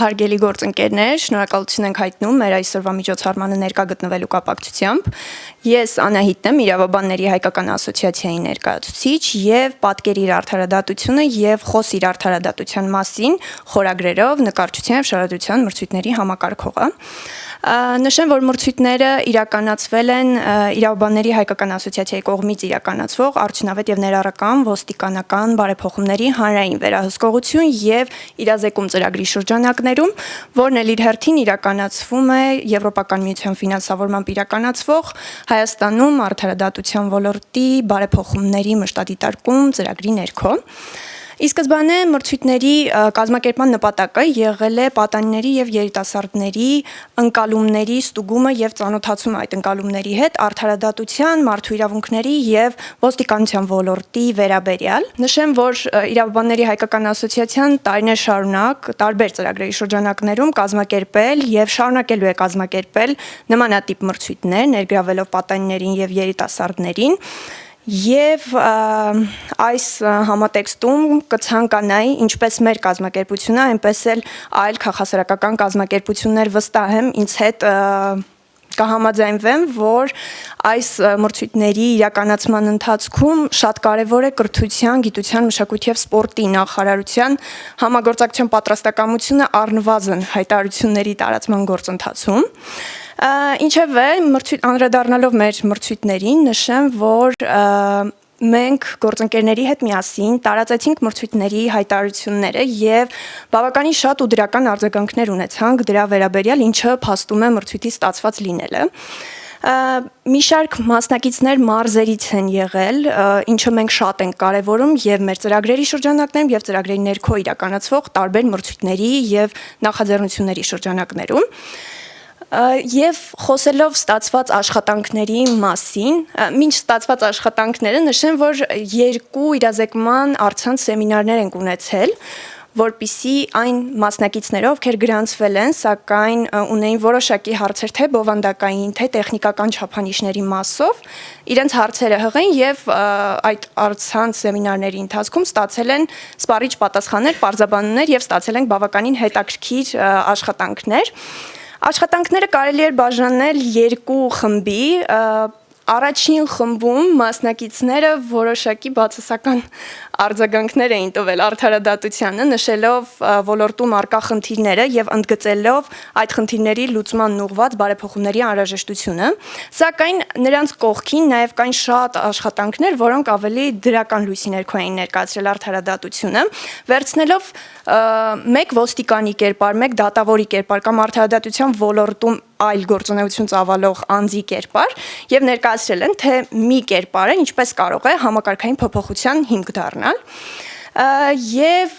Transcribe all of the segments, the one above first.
Հարգելի գործընկերներ, շնորհակալություն ենք հայտնում մեր այսօրվա միջոցառմանը ներկա գտնվելու կապակցությամբ։ Ես Անահիտն եմ, Իրավաբանների հայկական ասոցիացիայի ներկայացուցիչ եւ պատկերի իր արդարադատությունը եւ խոս իր արդարադատության մասին խորագրերով նկարչության եւ շարադրության մրցույթների համակարգողը։ Նշեմ, որ մրցույթները իրականացվել են Իրավաբանների հայկական ասոցիացիայի կողմից իրականացվող արդյունավետ եւ ներառական ոստիկանական բարեփոխումների հանրային վերահսկողություն եւ իրազեկում ծրագրի շրջանակներում, որն էլ իր հերթին իրականացվում է Եվրոպական միության ֆինանսավորմամբ իրականացվող Հայաստանում արդարադատության ոլորտի բարեփոխումների մշտադիտարկում ծրագրի ներքո։ Ի սկզբանե մրցույթների կազմակերպման նպատակը եղել է պատանիների եւ երիտասարդների ընկալումների ստուգումը եւ ծանոթացումը այդ ընկալումների հետ արդարադատության, մարդու իրավունքների եւ ոստիկանության ոլորտի վերաբերյալ։ Նշեմ, որ Իրավաբանների հայկական ասոցիացիան տարիներ շարունակ տարբեր ծրագրերի շրջանակներում կազմակերպել եւ շարունակելու է կազմակերպել նմանատիպ մրցույթներ, ներգրավելով պատանիներին եւ երիտասարդներին։ Եվ այս համատեքստում կցանկանայի ինչպես մեր կազմակերպությունը, այնպես էլ այլ քաղաքասարական կազմակերպություններ վստահ եմ ինձ հետ կհամաձայնվեն, որ այս մրցույթների իրականացման ընթացքում շատ կարևոր է կրթության, գիտության, մշակույթի եւ սպորտի նախարարության համագործակցության պատրաստակամությունը առնվազն հայտարարությունների տարածման գործընթացում։ Ինչևէ, անդրադառնալով մեր մրցույթներին, նշեմ, որ մենք գործընկերների հետ միասին տարածեցինք մրցույթների հայտարարությունները եւ բավականին շատ ու դրական արձագանքներ ունեցանք դրա վերաբերյալ, ինչը փաստում է մրցույթի ստացված լինելը։ Մի շարք մասնակիցներ մարզերից են եղել, ինչը մենք շատ ենք կարևորում եւ մեր ծրագրերի շրջանակներում եւ ծրագրերի ներքո իրականացվող տարբեր մրցույթների եւ նախաձեռնությունների շրջանակներում։ Եվ խոսելով ստացված աշխատանքների մասին, մինչ ստացված աշխատանքները նշեմ, որ 2 իրազեկման առցանց սեմինարներ ենք ունեցել, որպիսի այն մասնակիցները, ովքեր գրանցվել են, սակայն ունեին որոշակի հարցեր թե բովանդակային, թե տեխնիկական չափանիշների մասով, իրենց հարցերը հղեն եւ այդ առցանց սեմինարների ընթացքում ստացել են սպառիչ պատասխաններ, պարզաբանումներ եւ ստացել ենք բավականին հետաքրքիր աշխատանքներ։ Աշխատանքները կարելի է բաժանել 2 խմբի։ Առաջին խմբում մասնակիցները որոշակի բացասական արձագանքներ էին տվել արդարադատությանը, նշելով ոլորտում առկա խնդիրները եւ ընդգծելով այդ խնդիրների լուծման ուղղված բարեփոխումների անհրաժեշտությունը, սակայն նրանց կողքին նաեւ կային շատ աշխատանքներ, որոնք ավելի դրական լույսի ներքո էին ներկայացրել արդարադատությունը, վերցնելով մեկ ոստիկանի կերպար, մեկ դատավորի կերպար կամ արդարադատության ոլորտում այլ գործունեություն ծավալող անձի կերպար եւ ներկայացրել են, թե մի կերպարը ինչպես կարող է համակարգային փոփոխության հիմք դառնալ։ Եվ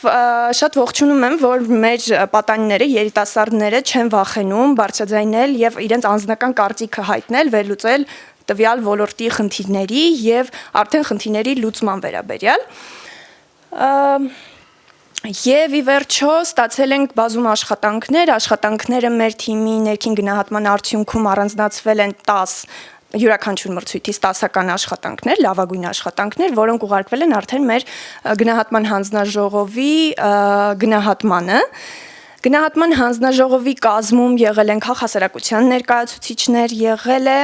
շատ ողջունում եմ, որ մեր պատանիները, երիտասարդները չեն վախենում բարձրաձայնել եւ իրենց անձնական կարծիքը հայտնել, վերլուծել տվյալ ոլորտի խնդիրների եւ արդեն խնդիրների լուծման վերաբերյալ։ Եվ ի վերջո ստացել ենք բազում աշխատանքները մեր թիմի ներքին գնահատման արդյունքում առանձնացվել են 10 յուրաքանչյուր մրցույթից 10-ական աշխատանքներ, լավագույն աշխատանքներ, որոնք ուղարկվել են արդեն մեր գնահատման հանձնաժողովի գնահատմանը։ Գնահատման հանձնաժողովի կազմում եղել են քաղաքասարակության ներկայացուցիչներ, եղել է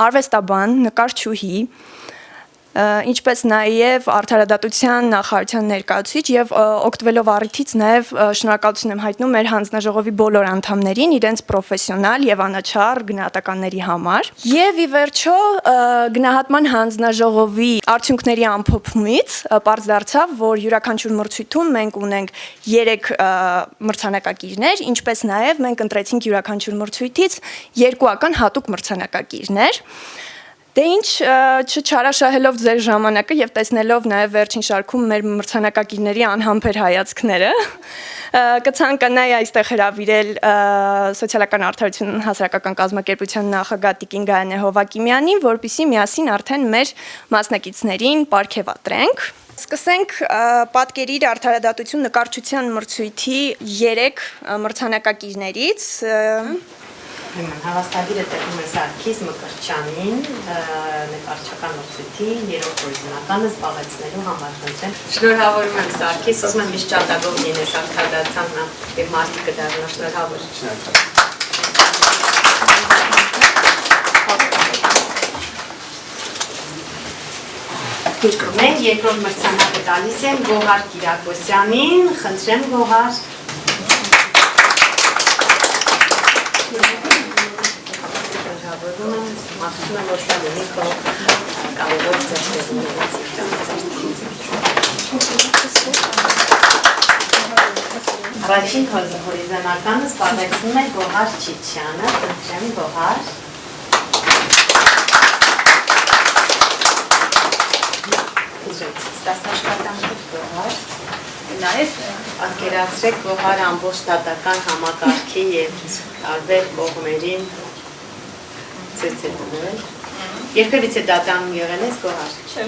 արվեստաբան, նկարչուհի, ինչպես նաև արդարադատության նախարարության ներկայացուցիչ եւ օգտվելով առիթից նաև շնորհակալություն եմ հայտնում մեր հանձնաժողովի բոլոր անդամներին իրենց պրոֆեսիոնալ եւ անաչառ գնահատականների համար։ Եվ ի վերջո գնահատման հանձնաժողովի արդյունքների ամփոփումից պարզ դարձավ, որ յուրաքանչյուր մրցույթում մենք ունենք 3 մրցանակակիրներ, ինչպես նաև մենք ընտրեցինք յուրաքանչյուր մրցույթից 2-ական հատուկ մրցանակակիրներ։ Դե ինչ, չչարաշահելով ձեր ժամանակը եւ տեսնելով նաեւ վերջին շարքում մեր մրցանակակիրների անհամբեր հայացքները, կցանկանայի այստեղ հրավիրել սոցիալական արդարություն հասարակական կազմակերպության նախագահ Տիկին Գայանե Հովակիմյանին, որպեսզի միասին արդեն մեր մասնակիցներին պարգևատրենք։ Սկսենք պատկերի իր արդարադատություն նկարչության մրցույթի 3 մրցանակակիրներից։ Հավաստագիրը տրվում է Սարգիս Մկրտչյանին, նկարչական մրցույթի 3-րդ օրինականը զբաղեցնելու համար խնդրեմ։ Շնորհավորում եմ Սարգիս, ուզում եմ միշտ ճատագով լինես արտադրության եւ մարդիկը դառնա շնորհավոր։ Մենք երկրորդ մրցանակը տալիս եմ Գոհար Կիրակոսյանին, խնդրեմ Գոհար։ Մաղթում եմ, որ սա լինի քո կարևոր ձեռքբերումներից Առաջին հորիզոնականը զբաղեցնում է Գոհար Չիչյանը, խնդրեմ Գոհար։ Ստասաշխատանքով Գոհար։ Նաև պատկերացրեք Գոհար ամբողջ դատական համակարգի և տարբեր կողմերին ցույց է տվել։ Երբևիցե դատանում եղել ես Գոհար։ Չէ։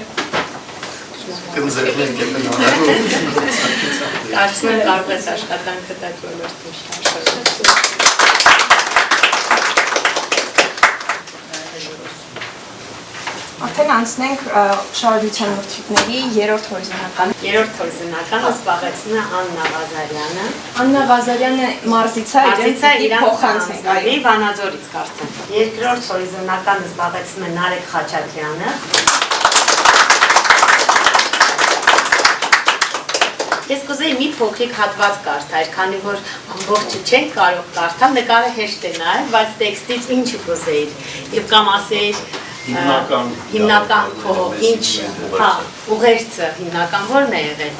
Կարծում եմ կարող ես աշխատանքը տալ ոլորտում շարժել։ Արդեն անցնենք շարժության մրցույթների 3-րդ հորիզոնականը։ 3-րդ հորիզոնականը զբաղեցնում է Աննա Ղազարյանը։ Աննա Ղազարյանը մարզից է, իրեն փոխանցենք, այո, Վանաձորից կարծեմ։ 2-րդ հորիզոնականը զբաղեցնում է Նարեկ Խաչատրյանը։ Ես կուզեի մի փոքրիկ հատված կարդալ, քանի որ ամբողջը չենք կարող կարդալ, նկարը հեշտ է նայել, բայց տեքստից ինչ կուզեիր, եւ կամ ասեիր հիմնական քո ինչ, ուղերձը հիմնական ո՞րն է եղել։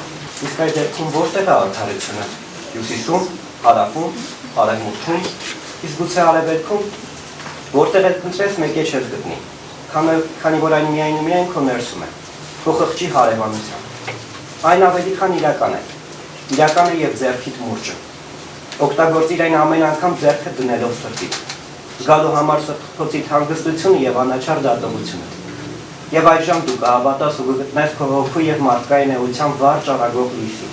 Իսկ այդ դեպքում որտեղ է արդարությունը։ Հյուսիսում, հարավում, արևմուտքում, իսկ գուցե արևելքում, որտեղ էլ փնտրես մեկ է չես գտնի, քանի որ այն միայն ու միայն քո ներսում է, քո խղճի հարևանությամբ։ Այն ավելի քան իրական է եւ ձեռքիդ մուրճը։ Օգտագործիր այն ամեն անգամ ձեռքը դնելով սրտիդ, զգալու համար սրտոցիդ հանգստությունը եւ անաչառ դատողությունը։ Եվ այժմ դու կհավատաս ու կգտնես քո հոգու եւ մարդկային էության վառ ճառագող լույսին։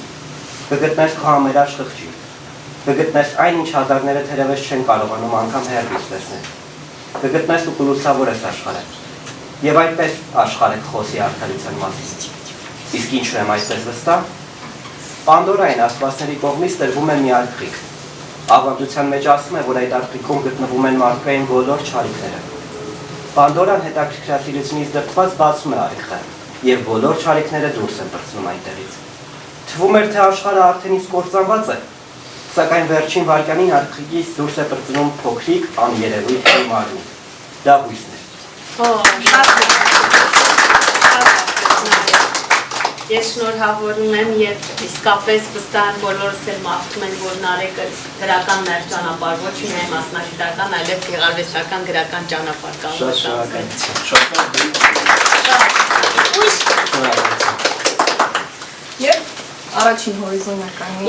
Կգտնես քո համերաշխ խղճին։ Կգտնես այն, ինչ հազարները թերևս չեն կարողանում անգամ հեռվից տեսնել։ Կգտնես ու կլուսավորես աշխարհը։ Եվ այդպես աշխարհը խոսի արդարության մասին։ Իսկ ինչու եմ այսպես վստահ։ Պանդորային աստվածների կողմից տրվում է մի արքրիկ։ Ավանդության մեջ ասում է, որ այդ արքրիկում գտնվում են մարդկային բոլոր չարիքները։ Պանդորան հետաքրքրասիրությունից դրդված բացում է արիքը, եւ բոլոր չարիքները դուրս են պրծնում այնտեղից։ Թվում էր, թե աշխարհը արդեն իսկ կործանված է, սակայն վերջին վայրկյանին արքրիկից դուրս է պրծնում փոքրիկ աներևույթ մարմին։ Դա հույսն է։ Ես շնորհավորում եմ եւ իսկապես վստահ բոլորս էլ մաղթում են, որ Նարեկը դրական մեր ճանապարհ ոչ միայն մասնագիտական, այլև գեղարվեստական գրական ճանապարհ կառուցի։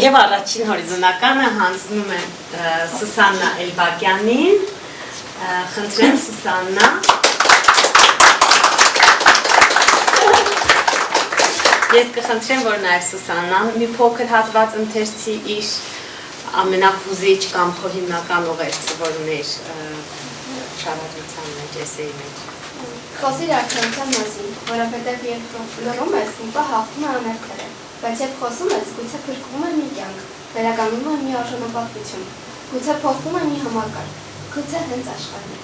Եվ առաջին հորիզոնականը հանձնում եմ Սուսաննա Էլբակյանին։ Խնդրեմ Սուսաննա։ Ես կխնդրեմ, որ նաև Սուսաննան մի փոքր հատված ընթերցի իր ամենահուզիչ կամ քո հիմնական ուղերձը, որ ուներ շարադրության մեջ, էսեի մեջ։ Խոսիր արդարության մասին, որովհետև երբ լռում ես, մի պահ հաղթում է աներկները, բայց երբ խոսում ես, գուցե փրկվում է մի կյանք, վերականգնում է մի արժանապատվություն, գուցե փոխվում է մի համակարգ, գուցե հենց աշխարհն է։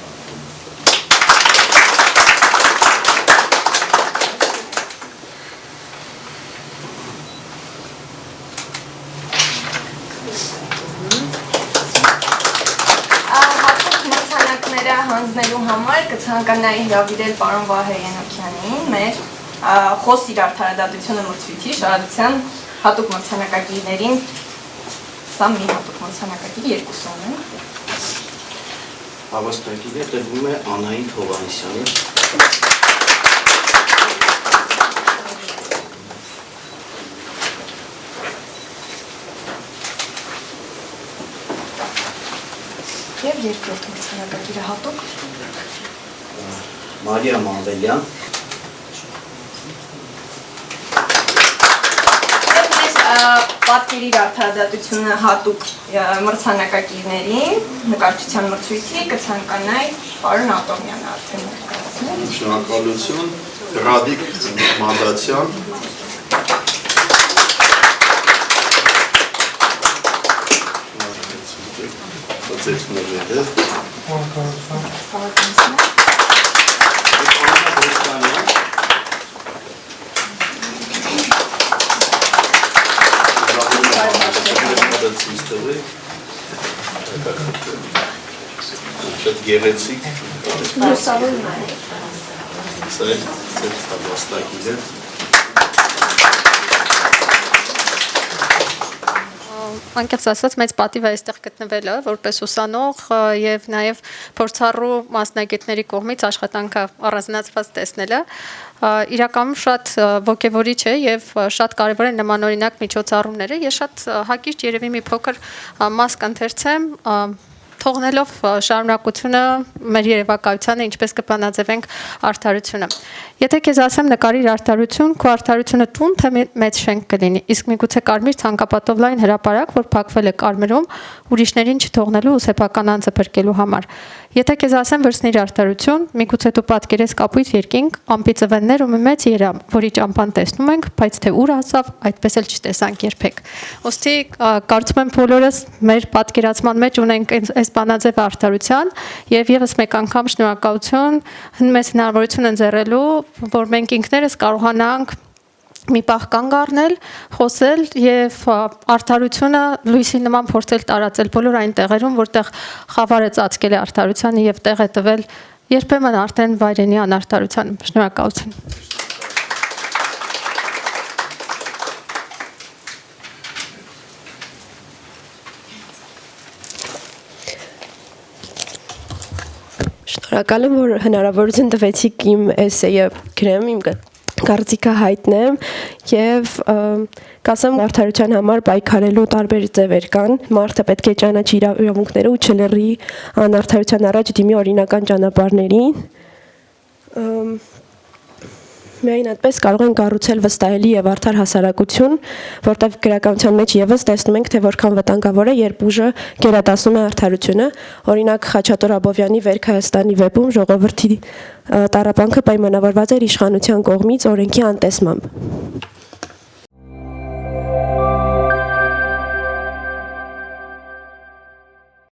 Հանձնելու համար կցանկանայի հրավիրել պարոն Վահե Ենոքյանին մեր խոսիր արդարադատությունը մրցույթի շարադրության հատուկ մրցանակակիրներին, սա մի հատուկ մրցանակակիր երկուսն է։ Հավաստագիրը տրվում է Անահիտ Հովհաննիսյանին։ Եվ երկրորդ մրցանակակիրը հատուկ Մարիա Մանվելյան։ Եվ մեր պատկերի արդարադատությունը հատուկ մրցանակակիրներին, նկարչության մրցույթի կցանկանայի պարոն Ատոմյանը արդեն ներկայացնել։ Շնորհակալություն, Ռադիկ Մանդացյան։ Շատ գեղեցիկ։ Լուսավորում է։ Սա է հավաստակին է։ Անկեղծ ասած մեծ պատիվ է այստեղ գտնվելը որպես ուսանող եւ նաեւ փորձառու մասնագետների կողմից աշխատանքը առանձնացված տեսնելը իրականում շատ ոգևորիչ է եւ շատ կարեւոր է նմանօրինակ միջոցառումները։ Ես շատ հակիրճ երևի մի փոքր մաս կընթերցեմ թողնելով շարունակությունը մեր երևակայությանը ինչպես կպլանաձևենք արդարությունը։ Եթե քեզ ասեմ նկարիր արդարություն, քո արդարությունը տուն թե մեծ շենք կլինի, իսկ միգուցե կարմիր ցանկապատով լայն հրապարակ, որ փակվել է կարմիրում, ուրիշներին չթողնելու ու սեփական անձը փրկելու համար։ Եթե քեզ ասեմ վրձնիր արդարություն, միգուցե դու պատկերես կապույտ երկինք, ամպի ծվեններ ու մի մեծ երամ, որի ճամփան տեսնում ենք, բայց թե ուր հասավ, այդպես էլ չտեսանք երբեք։ Ոստի կարծում եմ բոլորս մեր պատկերացման մեջ ունենք այս բանաձև արդարության եւ եւս մեկ անգամ շնորհակալություն մեզ հնարավորություն ընձեռելու, որ մենք ինքներս կարողանանք մի պահ կանգ առնել, խոսել եւ արդարությունը լույսի նման փորձել տարածել բոլոր այն տեղերում, որտեղ խավարը ծածկել է արդարությանը եւ տեղ է տվել երբեմն արդեն վայրենի անարդարությանը։ Շնորհակալություն։ Շնորհակալ եմ, որ հնարավորություն տվեցիք իմ էսեյը գրեմ, իմ կարծիքը հայտնեմ եւ կասեմ արդարության համար պայքարելու տարբեր ձևեր կան։ Մարդը պետք է ճանաչի իր իրավունքները ու չլռի անարդարության առաջ դիմի օրինական ճանապարհներին։ Միայն այդպես կարող են կառուցել վստահելի եւ արդար հասարակություն, որտեղ գրականության մեջ եւս տեսնում ենք, թե որքան վտանգավոր է, երբ ուժը գերադասում է արդարությունը։ Օրինակ Խաչատուր Աբովյանի Վերք Հայաստանի վեպում ժողովրդի տառապանքը պայմանավորված էր իշխանության կողմից օրենքի անտեսմամբ։